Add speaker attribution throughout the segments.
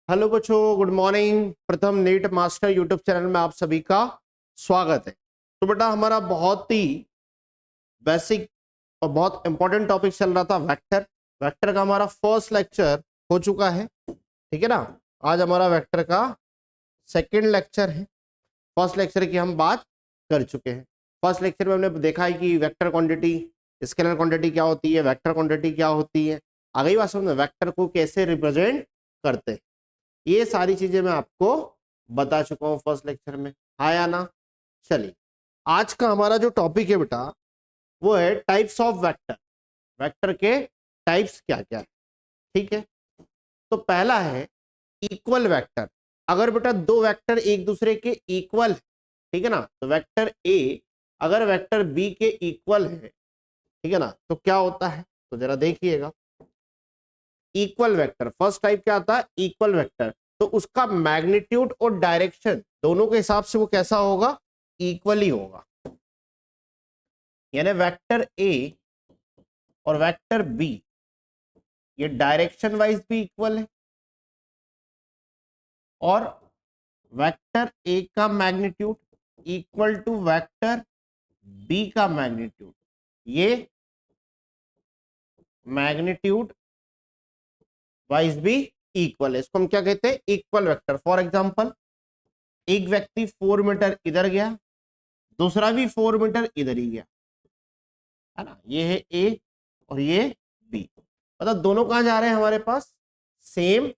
Speaker 1: Hello बच्चों, good morning. प्रथम NEET master YouTube channel में आप सभी का स्वागत है। तो बेटा हमारा बहुत ही बेसिक और बहुत इंपॉर्टेंट टॉपिक चल रहा था वेक्टर। वेक्टर का हमारा फर्स्ट लेक्चर हो चुका है, ठीक है ना। आज हमारा वेक्टर का सेकंड लेक्चर है। फर्स्ट लेक्चर की हम बात कर चुके हैं। फर्स्ट लेक्चर में हमने देखा है कि वेक्टर क्वांटिटी, स्केलर क्वांटिटी क्या होती है, वेक्टर क्वांटिटी क्या होती है, आ गई बात समझ में, वेक्टर को कैसे रिप्रेजेंट करते हैं, ये सारी चीजें मैं आपको बता चुका हूं फर्स्ट लेक्चर में। हाँ या ना। चलिए, आज का हमारा जो टॉपिक है बेटा वो है टाइप्स ऑफ वेक्टर। वेक्टर के टाइप्स क्या क्या है, ठीक है। तो पहला है इक्वल वेक्टर। अगर बेटा दो वेक्टर एक दूसरे के इक्वल है, ठीक है ना, तो वेक्टर ए अगर वेक्टर बी के इक्वल है, ठीक है ना, तो क्या होता है, तो जरा देखिएगा। इक्वल वेक्टर फर्स्ट टाइप क्या आता है, इक्वल वेक्टर। तो उसका मैग्नीट्यूड और डायरेक्शन दोनों के हिसाब से वो कैसा होगा, इक्वली होगा। यानी वेक्टर ए और वेक्टर बी ये डायरेक्शन वाइज भी इक्वल है, और वेक्टर ए का magnitude equal to vector B का मैग्नीट्यूड, ये मैग्नीट्यूड वाइज भी इक्वल है। इसको हम क्या कहते हैं, इक्वल वेक्टर। फॉर एग्जांपल, एक व्यक्ति 4 मीटर इधर गया, दूसरा भी 4 मीटर इधर ही गया, है ना। ये है ए और ये बी, मतलब दोनों कहां जा रहे हैं, हमारे पास सेम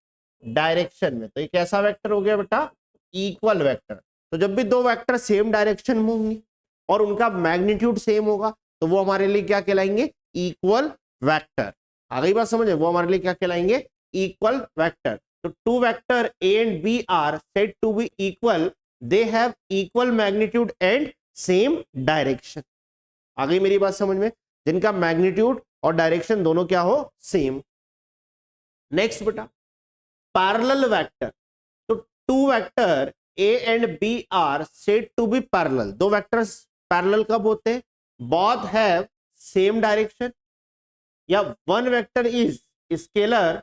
Speaker 1: डायरेक्शन में। तो ये कैसा वेक्टर हो गया बेटा, इक्वल वेक्टर। तो जब भी दो वेक्टर सेम डायरेक्शन में होंगे और उनका मैग्नीट्यूड सेम होगा तो वो हमारे लिए क्या कहलाएंगे, इक्वल वेक्टर। आ गई बात समझ में, वो हमारे लिए क्या कहलाएंगे, इक्वल वेक्टर। तो two vector A and B are said to be equal, they have equal magnitude and same direction. आ गई मेरी बात समझ में, जिनका मैग्नीट्यूड और डायरेक्शन दोनों क्या हो, सेम। नेक्स्ट बेटा पैरेलल वेक्टर। तो two vector A and B are said to be parallel. दो वेक्टर्स पैरेलल कब होते हैं, बोथ हैव सेम डायरेक्शन, या one vector is scalar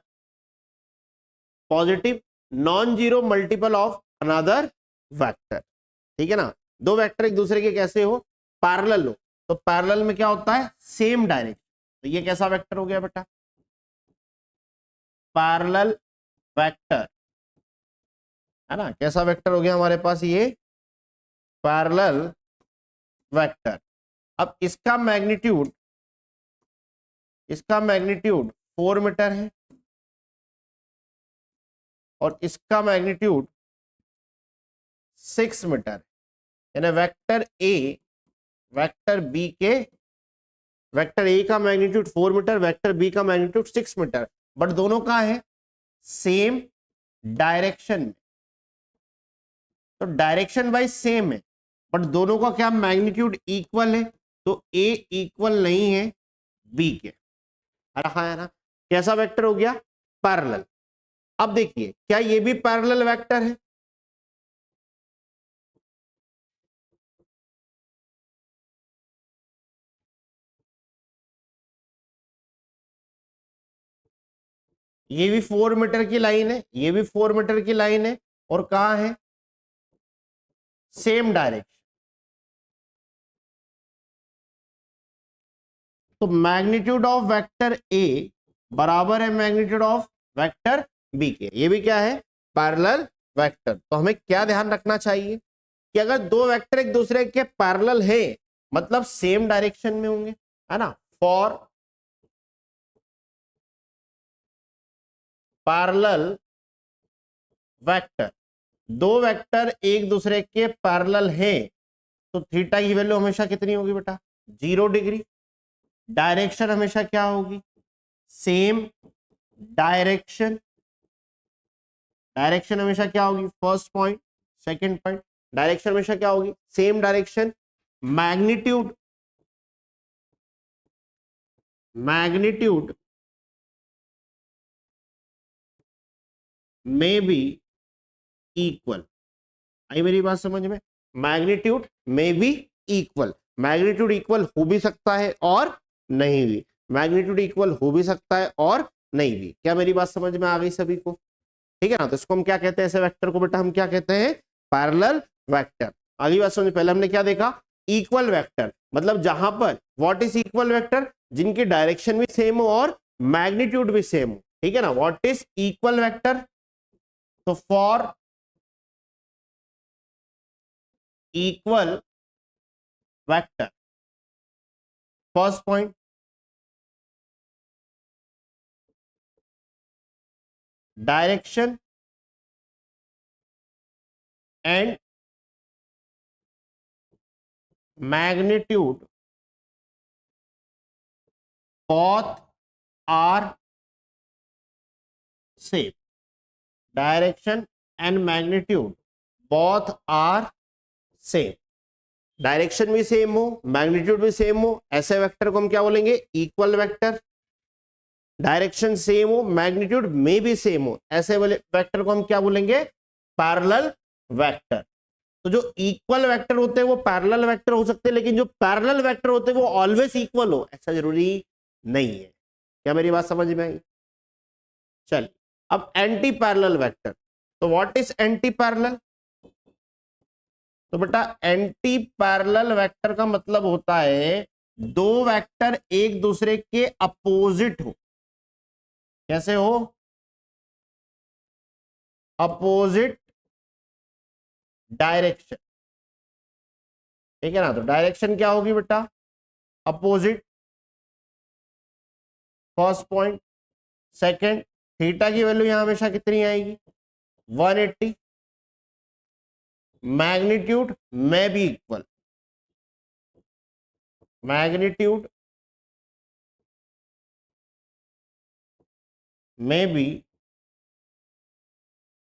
Speaker 1: positive non zero multiple of another vector, ठीक है ना। दो वेक्टर एक दूसरे के कैसे हो, पैरेलल हो। तो पैरेलल में क्या होता है, सेम डायरेक्शन। तो ये कैसा वेक्टर हो गया बेटा, पैरेलल वेक्टर, है ना। कैसा वेक्टर हो गया हमारे पास, ये पैरेलल वेक्टर। अब इसका मैग्नीट्यूड 4 मीटर है और इसका मैग्नीट्यूड 6 मीटर है। यानी वेक्टर ए का मैग्नीट्यूड 4 मीटर, वेक्टर बी का मैग्नीट्यूड 6 मीटर, बट दोनों का है सेम डायरेक्शन में। तो डायरेक्शन वाइज सेम है, बट दोनों का क्या मैग्नीट्यूड इक्वल है, तो ए इक्वल नहीं है बी के। रखा है ना, कैसा वेक्टर हो गया, पैरेलल। अब देखिए क्या ये भी पैरेलल वेक्टर है, ये भी 4 मीटर की लाइन है, ये भी 4 मीटर की लाइन है, और कहां है, सेम डायरेक्शन। तो मैग्नीट्यूड ऑफ वेक्टर ए बराबर है मैग्नीट्यूड ऑफ वेक्टर बी के। ये भी क्या है, पैरेलल वेक्टर। तो हमें क्या ध्यान रखना चाहिए कि अगर दो वेक्टर एक दूसरे के पैरेलल है मतलब सेम डायरेक्शन में होंगे, है ना। फॉर पैरेलल वेक्टर, दो वेक्टर एक दूसरे के पैरेलल हैं तो थीटा की वैल्यू हमेशा कितनी होगी बेटा, 0 डिग्री। डायरेक्शन हमेशा क्या होगी, सेम डायरेक्शन। डायरेक्शन हमेशा क्या होगी, first point, second point, direction हमेशा क्या होगी, सेम डायरेक्शन। मैग्नीट्यूड मैग्नीट्यूड में बी इक्वल। आई मेरी बात समझ में, मैग्नीट्यूड में बी इक्वल। मैग्नीट्यूड इक्वल हो भी सकता है और नहीं भी, मैग्नीट्यूड इक्वल हो भी सकता है और नहीं भी। क्या मेरी बात समझ में आ गई सभी को, ठीक है ना। तो इसको हम क्या कहते हैं, ऐसे वेक्टर को बेटा हम क्या कहते हैं, पैरेलल वेक्टर। अगली बात समझ, पहले हमने क्या देखा, इक्वल वेक्टर, मतलब जहां पर व्हाट इज इक्वल वेक्टर, जिनकी डायरेक्शन भी सेम हो और मैग्नीट्यूड भी सेम हो, ठीक है ना। व्हाट इज इक्वल वेक्टर, तो for equal vector, first point, direction and magnitude both are same, direction and magnitude both are same, direction भी सेम हो, मैग्नीट्यूड भी सेम हो, ऐसे वेक्टर को हम क्या बोलेंगे, इक्वल वेक्टर। डायरेक्शन सेम हो, मैग्नीट्यूड में भी सेम हो, ऐसे वाले वेक्टर को हम क्या बोलेंगे, पैरेलल वेक्टर। तो जो इक्वल वेक्टर होते हैं वो पैरेलल वेक्टर हो सकते हैं, लेकिन जो पैरेलल वेक्टर होते हैं वो ऑलवेज इक्वल हो ऐसा जरूरी नहीं है। क्या मेरी बात समझ में आई। चलिए अब एंटी पैरेलल वेक्टर, तो व्हाट इज एंटी पैरेलल, तो बेटा एंटी पैरेलल वेक्टर का मतलब होता है दो वेक्टर एक दूसरे के अपोजिट हो। कैसे हो, अपोजिट डायरेक्शन, ठीक है ना। तो डायरेक्शन क्या होगी बेटा, opposite, first point. Second, theta की वैल्यू यहां हमेशा कितनी आएगी, 180, मैग्नीट्यूड में भी इक्वल, मैग्नीट्यूड में भी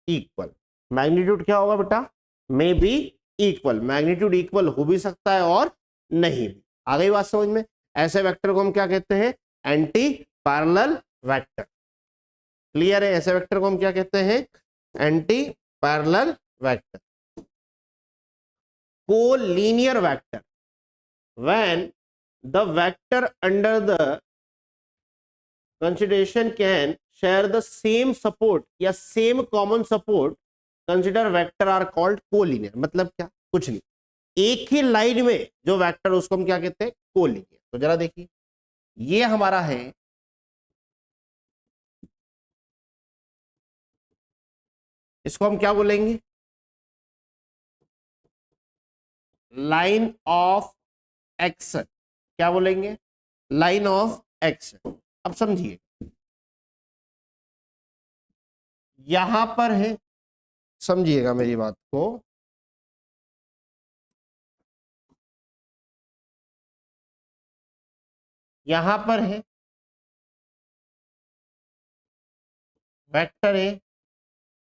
Speaker 1: इक्वल। मैग्नीट्यूड क्या होगा बेटा, में भी इक्वल, मैग्नीट्यूड इक्वल हो भी सकता है और नहीं भी। आ गई बात समझ में। ऐसे वेक्टर को हम क्या कहते हैं, एंटी पैरेलल वेक्टर। क्लियर है, ऐसे वेक्टर को हम क्या कहते हैं, anti parallel vector. Collinear vector, when the vector under the consideration can share the same support या same common support, consider vector are called collinear. मतलब क्या, कुछ नहीं, एक ही लाइन में जो वेक्टर उसको हम क्या कहते हैं, कोलिनियर। तो जरा देखिए, ये हमारा है, इसको हम क्या बोलेंगे, लाइन ऑफ एक्शन। क्या बोलेंगे, लाइन ऑफ एक्शन। अब समझिए, यहां पर है, समझिएगा मेरी बात को, यहां पर है वेक्टर ए,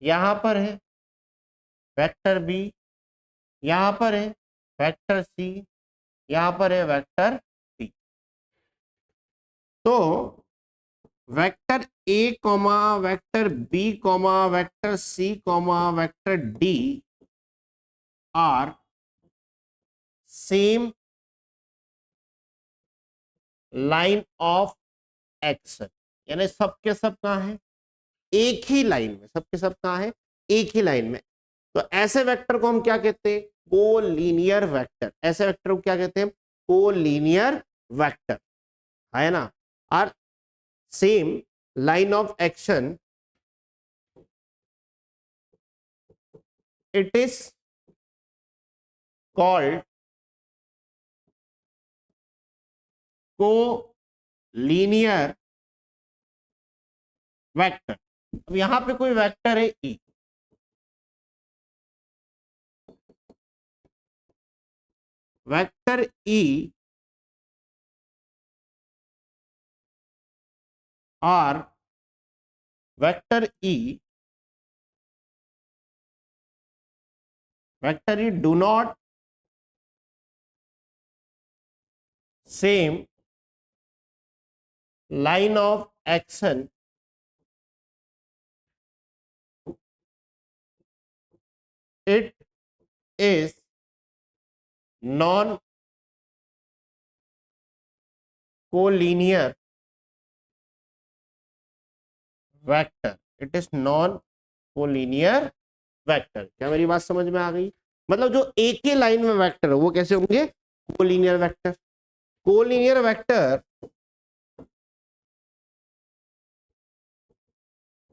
Speaker 1: यहां पर है वेक्टर बी, यहां पर है वेक्टर सी, यहां पर है वेक्टर डी। तो vector A comma vector B comma vector C comma vector D are same line of action, यानी सबके सब कहां है, एक ही लाइन में, सबके सब कहां है, एक ही लाइन में। तो ऐसे वेक्टर को हम क्या कहते हैं, कोलिनियर वेक्टर। ऐसे वेक्टर को क्या कहते हैं, कोलिनियर वेक्टर, है ना। और same line of action, it is called collinear vector. अब यहां पे कोई वेक्टर है ई, वेक्टर ई और vector E, vector E do not same line of action, it is non collinear vector, it is non collinear vector. क्या मेरी बात समझ में आ गई? मतलब जो एक ही लाइन में वेक्टर है वो कैसे होंगे? Collinear vector. Collinear vector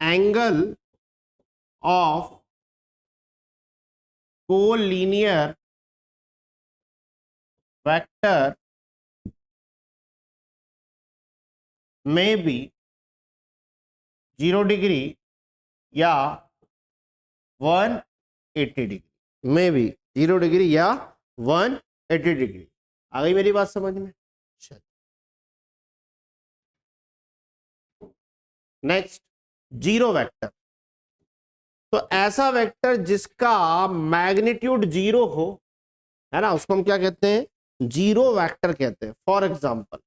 Speaker 1: angle of collinear vector में भी 0 डिग्री या 180 डिग्री, में भी 0 डिग्री या 180 डिग्री। आ गई मेरी बात समझ में? चल नेक्स्ट, जीरो वेक्टर। तो ऐसा वेक्टर जिसका मैग्नीट्यूड 0 हो, है ना, उसको हम क्या कहते हैं? जीरो वेक्टर कहते हैं। फॉर एग्जांपल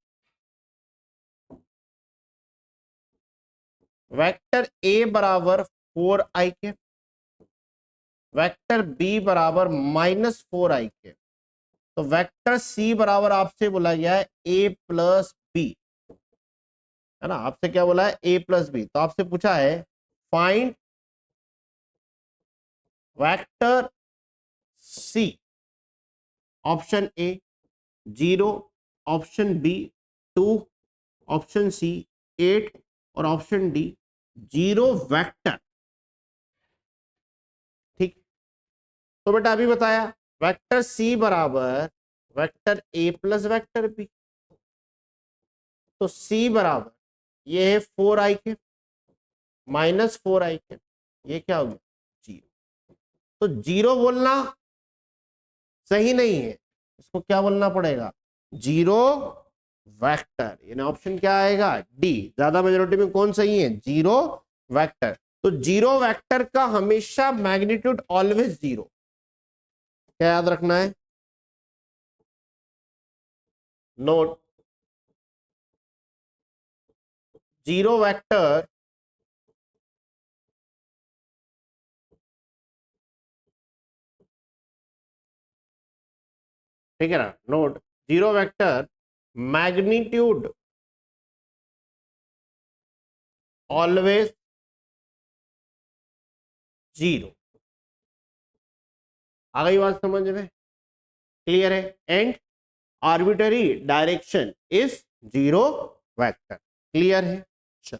Speaker 1: वेक्टर ए बराबर 4i के, वेक्टर बी बराबर -4i के, तो वेक्टर सी बराबर आपसे बोला गया है a प्लस बी, है ना, आपसे क्या बोला है? a plus B. तो आपसे पूछा है find vector C. Option A 0, option B 2, option C 8 और ऑप्शन डी 0 वेक्टर। ठीक, तो बेटा अभी बताया वेक्टर सी बराबर vector A plus vector B, तो सी बराबर ये है 4i के -4i के, ये क्या हो गया? 0। तो 0 बोलना सही नहीं है, इसको क्या बोलना पड़ेगा? 0 वेक्टर। यानी ऑप्शन क्या आएगा? डी। ज्यादा मेजोरिटी में कौन सही है? 0 वेक्टर। तो 0 वेक्टर का हमेशा मैग्नीट्यूड ऑलवेज 0। क्या याद रखना है? नोट, 0 वेक्टर ठीक है ना, नोट 0 वेक्टर मैग्नीट्यूड ऑलवेज 0। आ गई बात समझ में? क्लियर है? And arbitrary direction is 0 vector. Clear है? चलो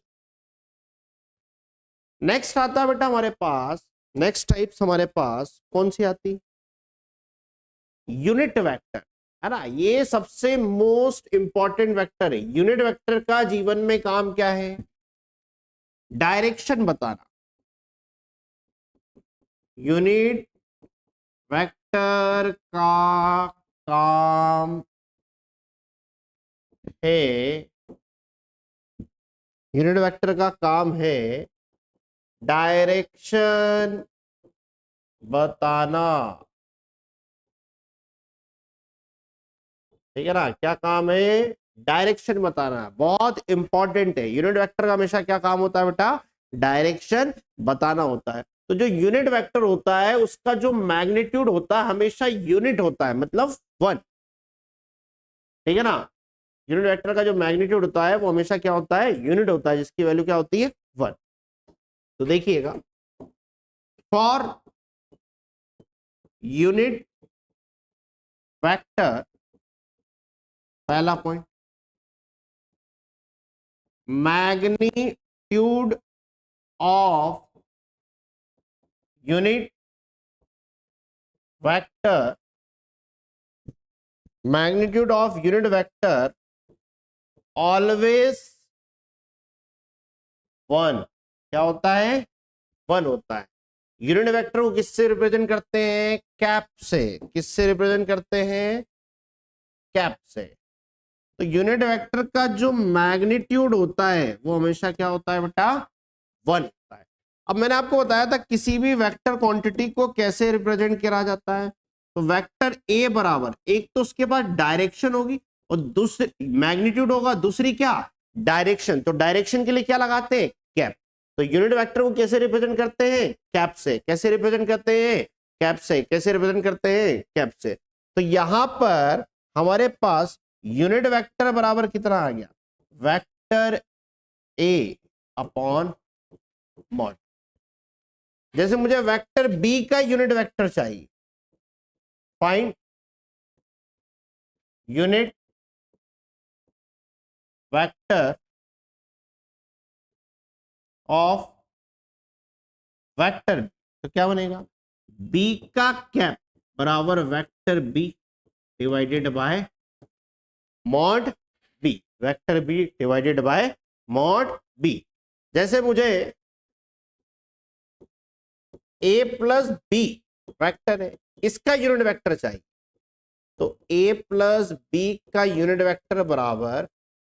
Speaker 1: नेक्स्ट आता है बेटा हमारे पास, नेक्स्ट टाइप्स हमारे पास कौन सी आती? यूनिट वेक्टर, है ना, ये सबसे मोस्ट इंपॉर्टेंट वेक्टर है। यूनिट वेक्टर का जीवन में काम क्या है? डायरेक्शन बताना। यूनिट वेक्टर का काम है, यूनिट वेक्टर का काम है डायरेक्शन बताना। ठीक है ना, क्या काम है? डायरेक्शन बताना। बहुत इंपॉर्टेंट है। यूनिट वेक्टर का हमेशा क्या काम होता है बेटा? डायरेक्शन बताना होता है। तो जो यूनिट वेक्टर होता है उसका जो मैग्नीट्यूड होता है हमेशा यूनिट होता है, मतलब 1। ठीक है ना, यूनिट वेक्टर का जो मैग्नीट्यूड होता है वो हमेशा क्या होता है? यूनिट होता है, जिसकी वैल्यू क्या होती है? 1। तो देखिएगा, फॉर यूनिट वेक्टर, पहला point, magnitude of unit vector, magnitude of unit vector always 1। क्या होता है? 1 होता है। यूनिट वेक्टर को किससे रिप्रेजेंट करते हैं? कैप से। किससे रिप्रेजेंट करते हैं? कैप से। तो यूनिट वेक्टर का जो मैग्नीट्यूड होता है वो हमेशा क्या होता है बेटा? 1 होता है। अब मैंने आपको बताया था किसी भी वेक्टर क्वांटिटी को कैसे रिप्रेजेंट किया जाता है। तो वेक्टर ए बराबर, एक तो उसके पास डायरेक्शन होगी और दूसरी मैग्नीट्यूड होगा, दूसरी क्या? डायरेक्शन। तो डायरेक्शन के लिए क्या लगाते हैं? कैप। तो यूनिट वेक्टर को कैसे रिप्रेजेंट करते हैं? कैप से। कैसे रिप्रेजेंट करते हैं? कैप से। कैसे रिप्रेजेंट करते हैं? कैप से। तो यहां पर हमारे पास यूनिट वेक्टर बराबर कितना आ गया? Vector A upon mod. जैसे मुझे वेक्टर बी का यूनिट वेक्टर चाहिए, find unit vector of vector, तो क्या बनेगा, बी का कैप बराबर vector B divided by mod B, vector B divided by mod B. जैसे मुझे ए प्लस बी वेक्टर है, इसका यूनिट वेक्टर चाहिए, तो ए प्लस बी का यूनिट वेक्टर बराबर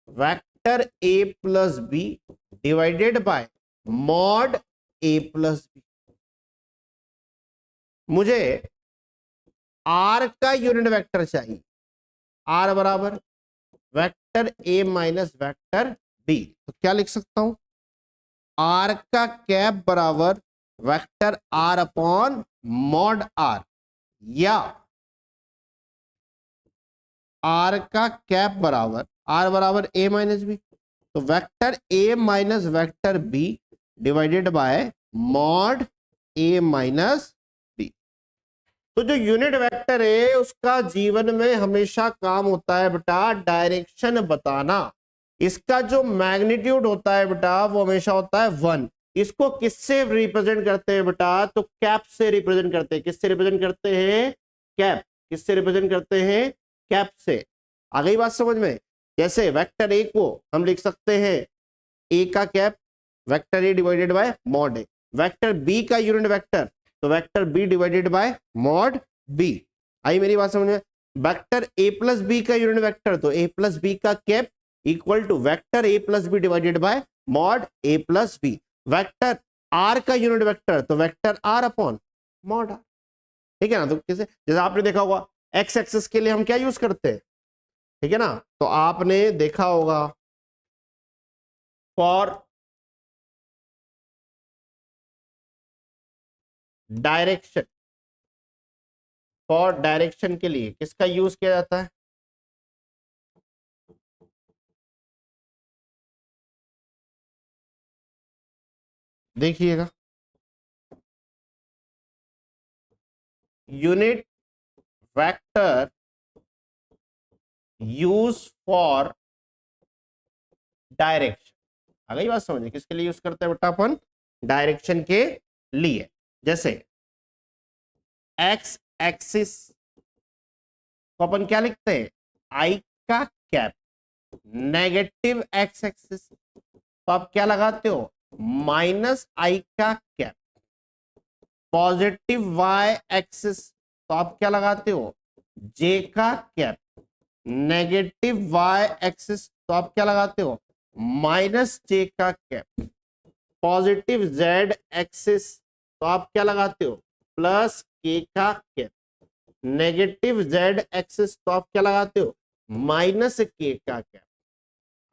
Speaker 1: vector A plus B divided by mod A plus B. मुझे R का यूनिट वेक्टर चाहिए, आर बराबर vector A minus vector B, तो क्या लिख सकता हूं, आर का कैप बराबर vector R upon mod R, या आर का कैप बराबर आर बराबर ए माइनस बी, तो vector A minus vector B divided by mod A minus B. तो जो यूनिट वेक्टर है उसका जीवन में हमेशा काम होता है बेटा डायरेक्शन बताना, इसका जो मैग्नीट्यूड होता है बेटा वो हमेशा होता है 1। इसको किससे रिप्रेजेंट करते हैं बेटा, तो कैप से रिप्रेजेंट करते हैं। किससे रिप्रेजेंट करते हैं, कैप। किससे रिप्रेजेंट करते हैं, कैप से। आ गई बात समझ में। जैसे वेक्टर ए को हम लिख सकते हैं ए का cap vector A divided by mod A, vector B का यूनिट वेक्टर तो vector B divided by mod B. आई मेरी बात समझ में। वेक्टर ए प्लस बी का यूनिट वेक्टर तो ए प्लस बी का cap equal to vector A plus B divided by mod A plus B. Vector R का यूनिट वेक्टर तो vector R upon mod R. ठीक है ना। तो कैसे, जैसे आपने देखा होगा एक्स एक्सिस के लिए हम क्या यूज करते हैं, ठीक है ना। तो आपने देखा होगा फॉर डायरेक्शन, फॉर डायरेक्शन के लिए किसका यूज किया जाता है, देखिएगा unit vector use for direction. आ गई बात समझ, किसके लिए यूज करते हैं बेटा अपन, डायरेक्शन के लिए। जैसे एक्स एक्सिस को अपन क्या लिखते हैं, आई का कैप, नेगेटिव एक्स एक्सिस तो आप क्या लगाते हो, माइनस आई का कैप, पॉजिटिव वाई एक्सिस तो आप क्या लगाते हो, जे का कैप, नेगेटिव वाई एक्सिस तो आप क्या लगाते हो, माइनस जे का कैप, पॉजिटिव जेड एक्सिस तो आप क्या लगाते हो, प्लस के का कैप, नेगेटिव जेड एक्सिस तो आप क्या लगाते हो, माइनस के का कैप।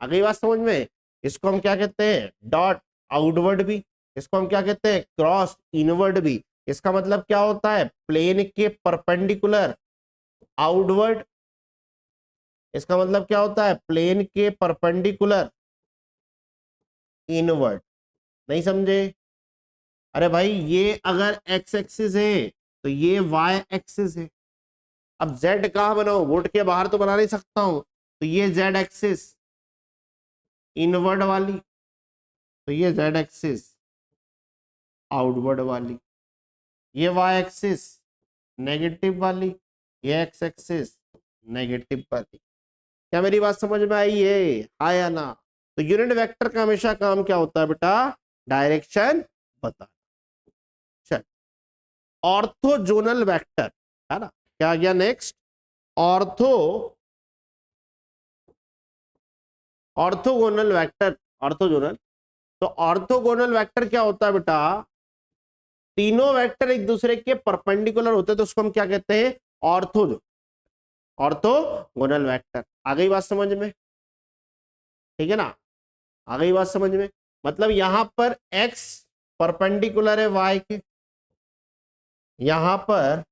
Speaker 1: अगली बात समझ में। इसको हम क्या कहते हैं, डॉट आउटवर्ड भी। इसको हम क्या कहते हैं, क्रॉस इनवर्ड भी। इसका मतलब क्या होता है, प्लेन के परपेंडिकुलर आउटवर्ड। इसका मतलब क्या होता है, प्लेन के परपेंडिकुलर इनवर्ड। नहीं समझे, अरे भाई ये अगर एक्स एक्सिस है तो ये वाई एक्सिस है। अब जेड कहां बनाऊं, बोर्ड के बाहर तो बना नहीं सकता हूं, तो ये जेड एक्सिस इनवर्ड वाली, तो ये जेड एक्सिस आउटवर्ड वाली, ये वाई एक्सिस नेगेटिव वाली, ये एक्स एक्सिस नेगेटिव वाली। क्या मेरी बात समझ में आई है, हाँ या ना। तो यूनिट वेक्टर का हमेशा काम क्या होता है बेटा, डायरेक्शन बता। चल ऑर्थोजोनल वेक्टर है ना, क्या आ गया नेक्स्ट, ऑर्थो ऑर्थोगोनल वेक्टर। ऑर्थोजोनल, तो ऑर्थोगोनल वेक्टर क्या होता है बेटा, तीनों वेक्टर एक दूसरे के परपेंडिकुलर होते हैं तो उसको हम क्या कहते हैं, ऑर्थोगोनल वेक्टर। आ गई बात समझ में, ठीक है ना। आ गई बात समझ में, मतलब यहां पर x परपेंडिकुलर है y के, यहां पर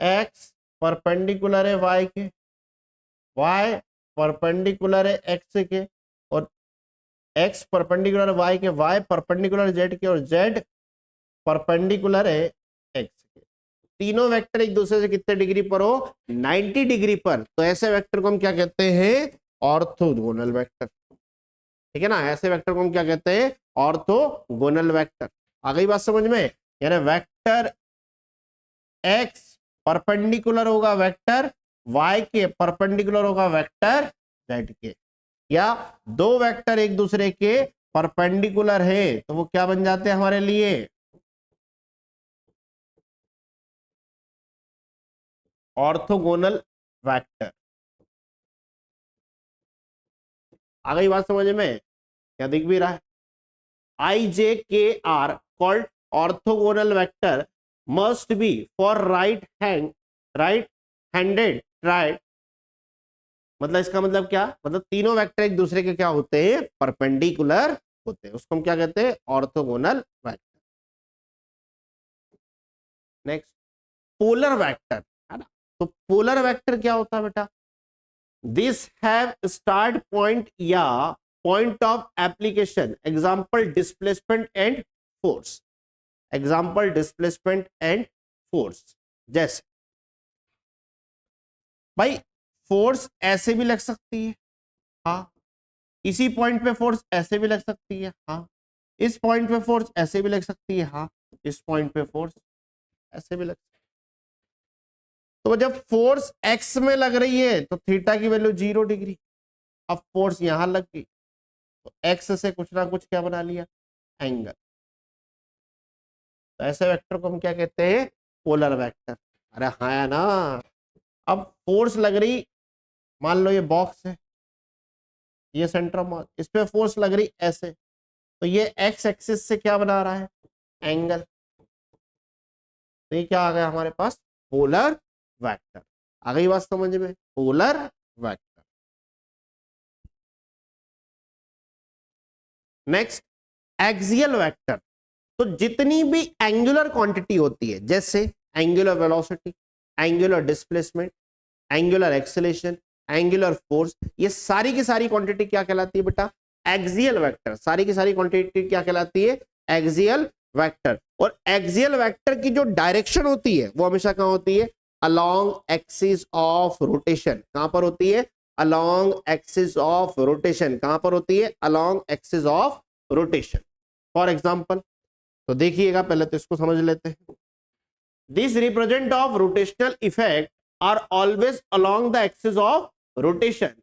Speaker 1: x परपेंडिकुलर है y के, y परपेंडिकुलर है x के, और एक्स परपेंडिकुलर वाई के, वाई परपेंडिकुलर जेड के, और जेड परपेंडिकुलर है एक्स के। तीनों वेक्टर एक दूसरे से कितने डिग्री पर हो? 90 डिग्री पर। तो ऐसे वेक्टर को हम क्या कहते हैं? Orthogonal vector. ठीक है ना, ऐसे वेक्टर को हम क्या कहते हैं? Orthogonal vector. आ गई बात समझ में? यानी वेक्टर एक्स परपेंडिकुलर होगा वेक्टर वाई के, परपेंडिकुलर होगा वेक्टर जेड के। या दो वेक्टर एक दूसरे के परपेंडिकुलर है तो वो क्या बन जाते हैं हमारे लिए? Orthogonal vector. आ गई बात समझ में? क्या दिख भी रहा है? I J K are called orthogonal vector must be for right handed triad. मतलब इसका मतलब क्या? मतलब तीनों वेक्टर एक दूसरे के क्या होते हैं? परपेंडिकुलर होते हैं। उसको हम क्या कहते हैं? Orthogonal vector. Next, polar vector है ना। तो पोलर वेक्टर क्या होता है बेटा? दिस हैव स्टार्ट पॉइंट या point of application. Example displacement and force. Example displacement and force. जैसे भाई फोर्स ऐसे भी लग सकती है, हाँ। इसी पॉइंट पे फोर्स ऐसे भी लग सकती है, हाँ। इस पॉइंट पे फोर्स ऐसे भी लग सकती है, हाँ। इस पॉइंट पे फोर्स ऐसे भी लग सकती है। तो जब फोर्स एक्स में लग रही है तो थीटा की वैल्यू 0 डिग्री। अब फोर्स यहां लग गई तो एक्स से कुछ ना कुछ क्या बना लिया? एंगल। तो ऐसे वेक्टर को हम क्या कहते हैं? Polar vector. अरे हाँ या ना। अब फोर्स लग रही, मान लो ये बॉक्स है, ये सेंटर ऑफ मास, इस पे फोर्स लग रही ऐसे, तो ये एक्स एक्सिस से क्या बना रहा है? एंगल। तो ये क्या आ गया हमारे पास? Polar vector. आ गई बात समझ में? Polar vector. Next, axial vector. तो जितनी भी एंगुलर क्वांटिटी होती है, जैसे angular velocity, angular displacement, angular acceleration, angular force, ये सारी की सारी क्वांटिटी क्या कहलाती है बेटा? Axial vector. सारी की सारी क्वांटिटी क्या कहलाती है? Axial vector. और एक्सियल वेक्टर की जो डायरेक्शन होती है वो हमेशा कहां होती है? Along axis of rotation. कहां पर होती है? Along axis of rotation. कहां पर होती है? Along axis of rotation. For example, तो देखिएगा, पहले तो इसको समझ लेते हैं। This represent of rotational effect are always along the axis of rotation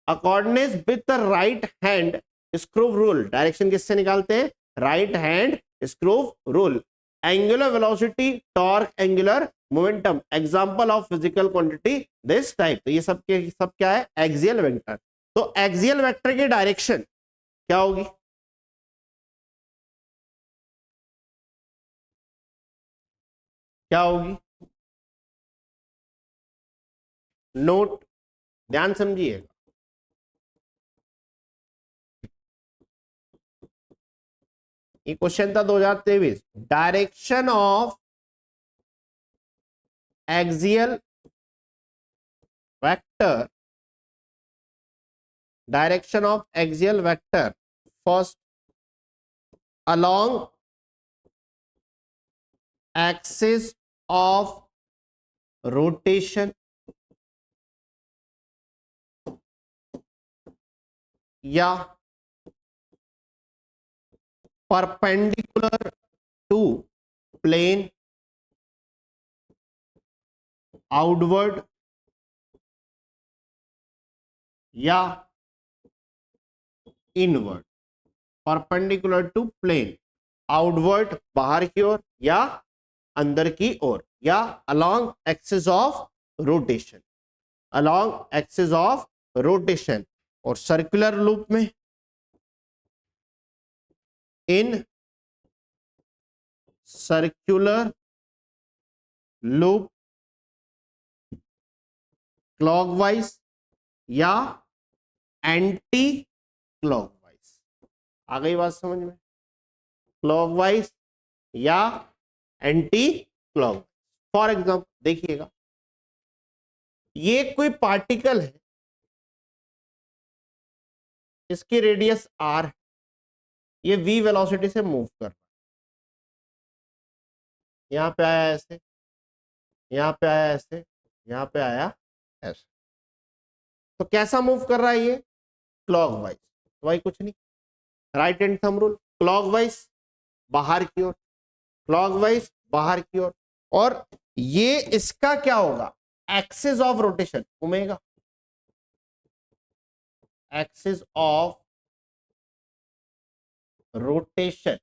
Speaker 1: according with the right hand screw rule. Direction किससे निकालते हैं? Right hand screw rule. Angular velocity, torque, angular momentum, example of physical quantity this type. तो ये सब के सब क्या है? Axial vector. तो एक्सियल वेक्टर की डायरेक्शन क्या होगी? क्या होगी? नोट, ध्यान समझिए। ये क्वेश्चन था 2023। Direction of axial vector, direction of axial vector first along axis of rotation या परपेंडिकुलर टू प्लेन आउटवर्ड या inward. Perpendicular to plane outward बाहर की ओर या अंदर की ओर, या along axis of rotation, along axis of rotation. और सर्कुलर लूप में इन सर्कुलर लूप क्लॉकवाइज या एंटी क्लॉकवाइज। आ गई बात समझ में? क्लॉकवाइज या एंटी क्लॉकवाइज। फॉर एग्जाम्पल देखिएगा, ये कोई पार्टिकल है, इसकी रेडियस r, ये v वेलोसिटी से मूव कर रहा है, यहां पे आया ऐसे, यहां पे आया ऐसे, यहां पे आया ऐसे, तो कैसा मूव कर रहा है ये? क्लॉकवाइज। तो भाई कुछ नहीं, right hand thumb rule, clockwise बाहर की ओर, क्लॉकवाइज बाहर की ओर, और ये इसका क्या होगा? Axis of rotation omega, axis of rotation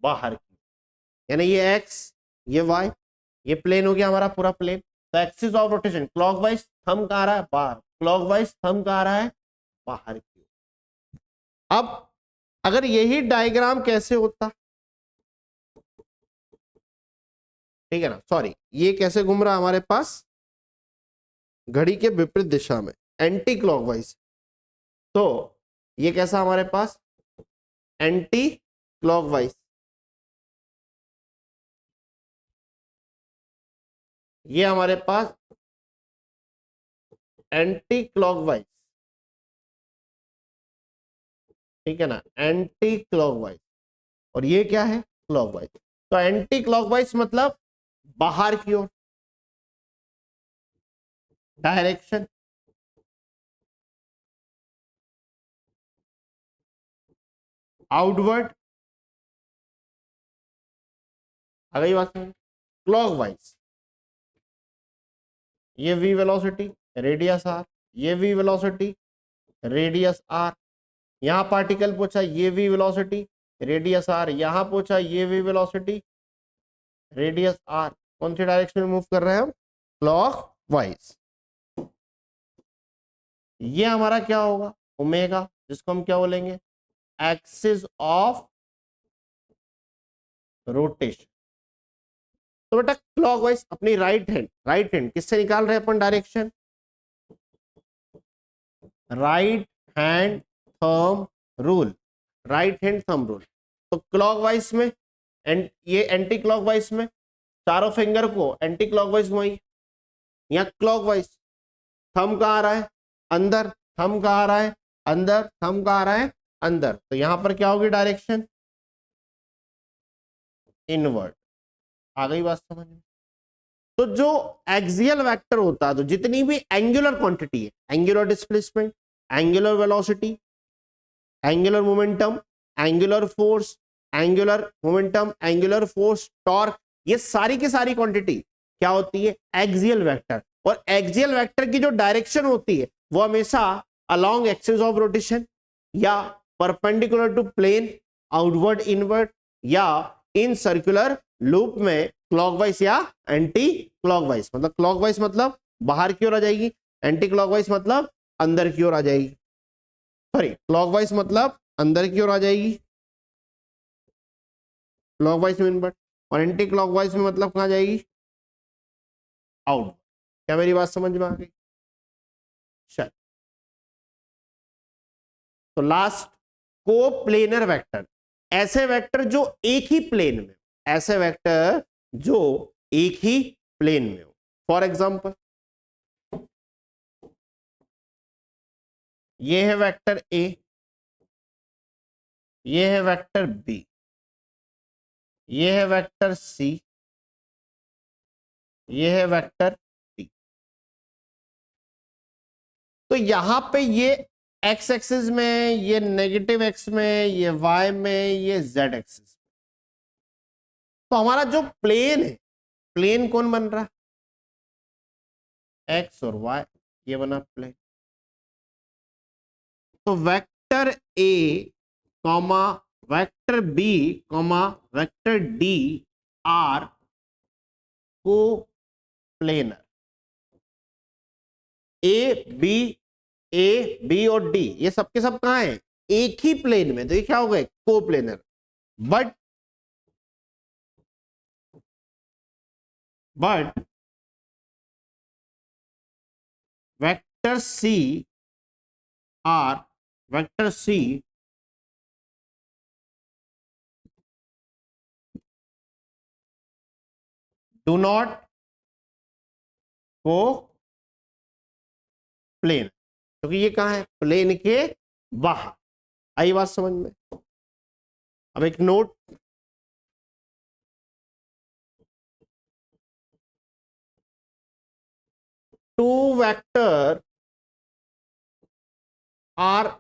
Speaker 1: बाहर की, यानी ये एक्स, ये वाई, ये प्लेन हो गया हमारा पूरा प्लेन। तो axis of rotation clockwise, thumb कहां आ रहा है? बाहर, क्लॉकवाइज थंब कहां आ रहा है? बाहर की। अब अगर यही डायग्राम कैसे होता, ठीक है ना, सॉरी, ये कैसे घूम रहा है हमारे पास? घड़ी के विपरीत दिशा में, एंटी क्लॉकवाइज। तो ये कैसा हमारे पास? Anti clockwise. ये हमारे पास एंटी क्लॉकवाइज, ठीक है ना, एंटी क्लॉकवाइज। और ये क्या है? क्लॉकवाइज। तो एंटी क्लॉकवाइज मतलब बाहर की ओर, डायरेक्शन, आउटवर्ड, आ गई बात में? क्लॉकवाइज, ये v वेलोसिटी, रेडियस r, ये v वेलोसिटी, रेडियस r, यहां पार्टिकल पहुंचा, ये v वेलोसिटी, रेडियस r, यहां पहुंचा, ये v वेलोसिटी, रेडियस r। कौन सी डायरेक्शन में मूव कर रहे हैं हम? क्लॉकवाइज। ये हमारा क्या होगा? ओमेगा, जिसको हम क्या बोलेंगे? Axis of rotation. तो बेटा क्लॉकवाइज अपनी राइट हैंड, राइट हैंड किससे निकाल रहे हैं अपन direction? Right hand thumb rule, right hand thumb rule. तो क्लॉकवाइज में ये एंटी क्लॉकवाइज में चारों फिंगर को एंटी क्लॉकवाइज घुमाइए, यहाँ क्लॉकवाइज, थंब कहाँ आ रहा है? अंदर, थंब कहाँ आ रहा है? अंदर, थंब कहाँ आ रहा है? अंदर। तो यहां पर क्या होगी डायरेक्शन? इनवर्ड। आ गई बात समझ में? तो जो एक्सियल वेक्टर होता है, तो जितनी भी एंगुलर क्वांटिटी है, angular displacement, angular velocity, angular momentum, angular force, angular momentum, angular force, torque, ये सारी की सारी क्वांटिटी क्या होती है? Axial vector. और एक्सियल वेक्टर की जो डायरेक्शन होती है वो हमेशा अलोंग एक्सिस ऑफ रोटेशन, या perpendicular to plane, outward inward, या इन सर्कुलर लूप में क्लॉकवाइज या एंटी क्लॉकवाइज। मतलब क्लॉकवाइज मतलब बाहर की ओर आ जाएगी, एंटी क्लॉकवाइज मतलब अंदर की ओर आ जाएगी, सॉरी क्लॉकवाइज मतलब अंदर की ओर आ जाएगी, क्लॉकवाइज में इनवर्ट, और एंटी क्लॉकवाइज में मतलब कहां जाएगी? आउट। क्या मेरी बात समझ में आ गई? चल, तो लास्ट, को प्लेनर वेक्टर, ऐसे वेक्टर जो एक ही प्लेन में, ऐसे वेक्टर जो एक ही प्लेन में हो। फॉर एग्जांपल, ये है वेक्टर ए, ये है वेक्टर बी, ये है वेक्टर सी, ये है वेक्टर डी। तो यहां पे ये एक्स एक्सिस में, ये नेगेटिव एक्स में, ये वाई में, ये जेड एक्सिस। तो हमारा जो प्लेन है, प्लेन कौन बन रहा? एक्स और वाई, ये बना प्लेन। तो vector A comma vector B comma vector D are coplanar. A B और डी ये सबके सब कहां है? एक ही प्लेन में, तो ये क्या हो गए? Coplanar. But vector C are, vector C do not coplanar, क्योंकि ये कहां है? प्लेन के बाहर। आई बात समझ में? अब एक note, two vector are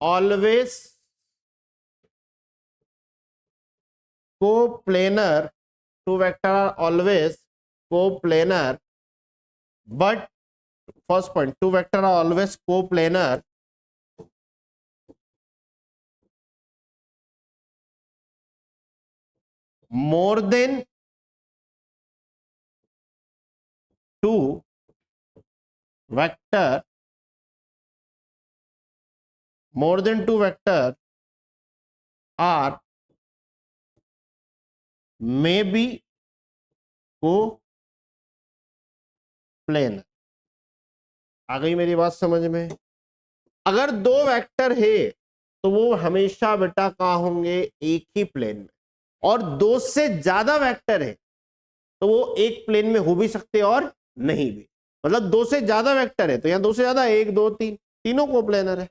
Speaker 1: always coplanar, two vector are always coplanar, but first point, two vector are always coplanar more than two vector, more than two vector are may be coplanar। आ गई मेरी बात समझ में? अगर दो vector है तो वो हमेशा बेटा कहाँ होंगे? एक ही प्लेन में। और दो से ज्यादा वेक्टर है तो वो एक प्लेन में हो भी सकते और नहीं भी। मतलब दो से ज्यादा वेक्टर है तो यहाँ दो से ज्यादा, एक दो तीन, तीनों कोप्लेनर है।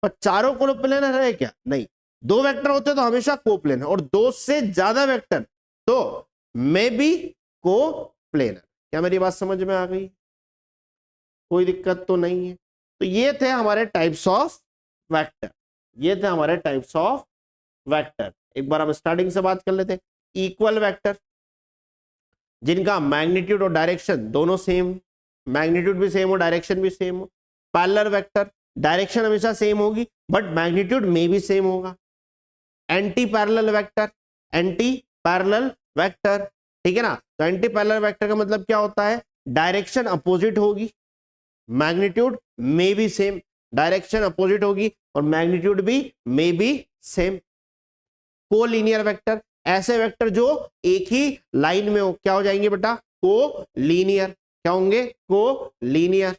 Speaker 1: पर चारों कोप्लेनर है क्या? नहीं। दो वेक्टर होते तो हमेशा कोप्लेनर, और दो से ज्यादा वेक्टर तो मे बी कोप्लेनर। क्या मेरी बात समझ में आ गई? कोई दिक्कत तो नहीं है? तो ये थे हमारे टाइप्स ऑफ वेक्टर, ये थे हमारे टाइप्स ऑफ वेक्टर। एक बार हम स्टार्टिंग से बात कर लेते हैं। इक्वल वेक्टर, जिनका मैग्नीट्यूड और डायरेक्शन दोनों सेम, मैग्नीट्यूड भी सेम हो, डायरेक्शन भी सेम हो। पैरेलल वेक्टर, डायरेक्शन हमेशा सेम होगी बट मैग्नीट्यूड में भी सेम होगा। Anti parallel vector, anti parallel vector, ठीक है ना? तो एंटी पैरेलल वेक्टर का मतलब क्या होता है? डायरेक्शन अपोजिट होगी, मैग्नीट्यूड में भी सेम, डायरेक्शन अपोजिट होगी और मैग्नीट्यूड भी में भी सेम। कोलिनियर वेक्टर, ऐसे वेक्टर जो एक ही लाइन में हो, क्या हो जाएंगे बेटा? कोलिनियर। क्या होंगे? कोलिनियर।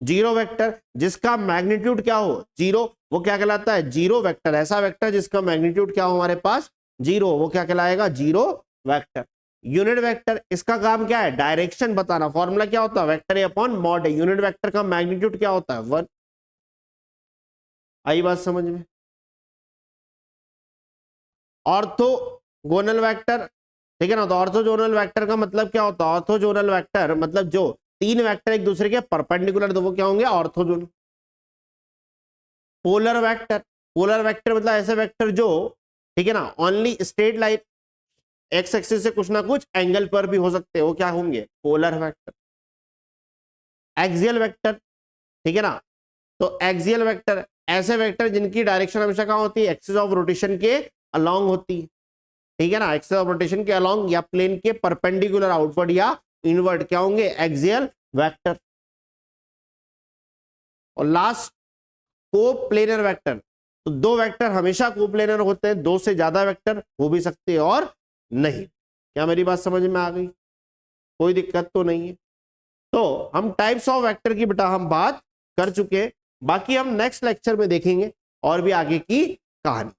Speaker 1: जीरो वेक्टर, जिसका मैग्नीट्यूड क्या हो? जीरो, वो क्या कहलाता है? Zero vector. ऐसा वेक्टर जिसका मैग्नीट्यूड क्या हो हमारे पास? जीरो, वो क्या कहलाएगा? Zero vector. यूनिट वेक्टर, इसका काम क्या है? डायरेक्शन बताना। फॉर्मूला क्या होता है? Vector A upon mod A. Unit vector का मैग्नीट्यूड क्या होता है? 1। आई बात समझ में? ऑर्थोगोनल वेक्टर, ठीक है ना? तो ऑर्थोगोनल वेक्टर का मतलब क्या होता है? ऑर्थोगोनल वेक्टर मतलब जो तीन वेक्टर एक दूसरे के परपेंडिकुलर, तो वो क्या होंगे? Orthogonal. Polar vector, polar vector मतलब ऐसे वेक्टर जो, ठीक है ना, only straight line x axis से कुछ ना कुछ एंगल पर भी हो सकते हैं, वो क्या होंगे? Polar vector. एक्सियल वेक्टर, ठीक है ना? तो एक्सियल वेक्टर ऐसे वेक्टर जिनकी डायरेक्शन हमेशा कहाँ होती है? एक्सिस ऑफ रोटेशन के अलोंग होती है, ठीक है ना? एक्सिस ऑफ रोटेशन के अलोंग या प्लेन के परपेंडिकुलर, आउटवर्ड या इनवर्ड, क्या होंगे? Axial vector. और लास्ट कोप्लेनर वेक्टर, तो दो वेक्टर हमेशा कोप्लेनर होते हैं, दो से ज्यादा वेक्टर हो भी सकते हैं और नहीं। क्या मेरी बात समझ में आ गई? कोई दिक्कत तो नहीं है? तो हम टाइप्स ऑफ वेक्टर की बेटा हम बात कर चुके हैं, बाकी हम नेक्स्ट लेक्चर में देखेंगे और भी आगे की कहानी,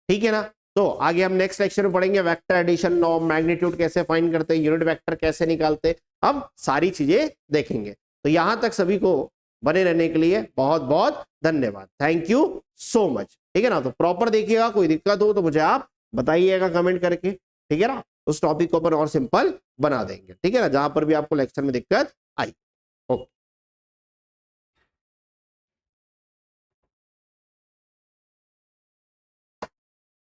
Speaker 1: ठीक है ना? तो आगे हम नेक्स्ट लेक्चर में पढ़ेंगे वेक्टर एडिशन लॉ, मैग्नीट्यूड कैसे फाइंड करते हैं, यूनिट वेक्टर कैसे निकालते हैं, हम सारी चीजें देखेंगे। तो यहां तक सभी को बने रहने के लिए बहुत बहुत धन्यवाद। थैंक यू सो मच, ठीक है ना? तो प्रॉपर देखिएगा, कोई दिक्कत हो तो मुझे आप बताइएगा कमेंट करके, ठीक है ना? उस टॉपिक को अपन और सिंपल बना देंगे, ठीक है ना? जहां पर भी आपको लेक्चर में दिक्कत आई।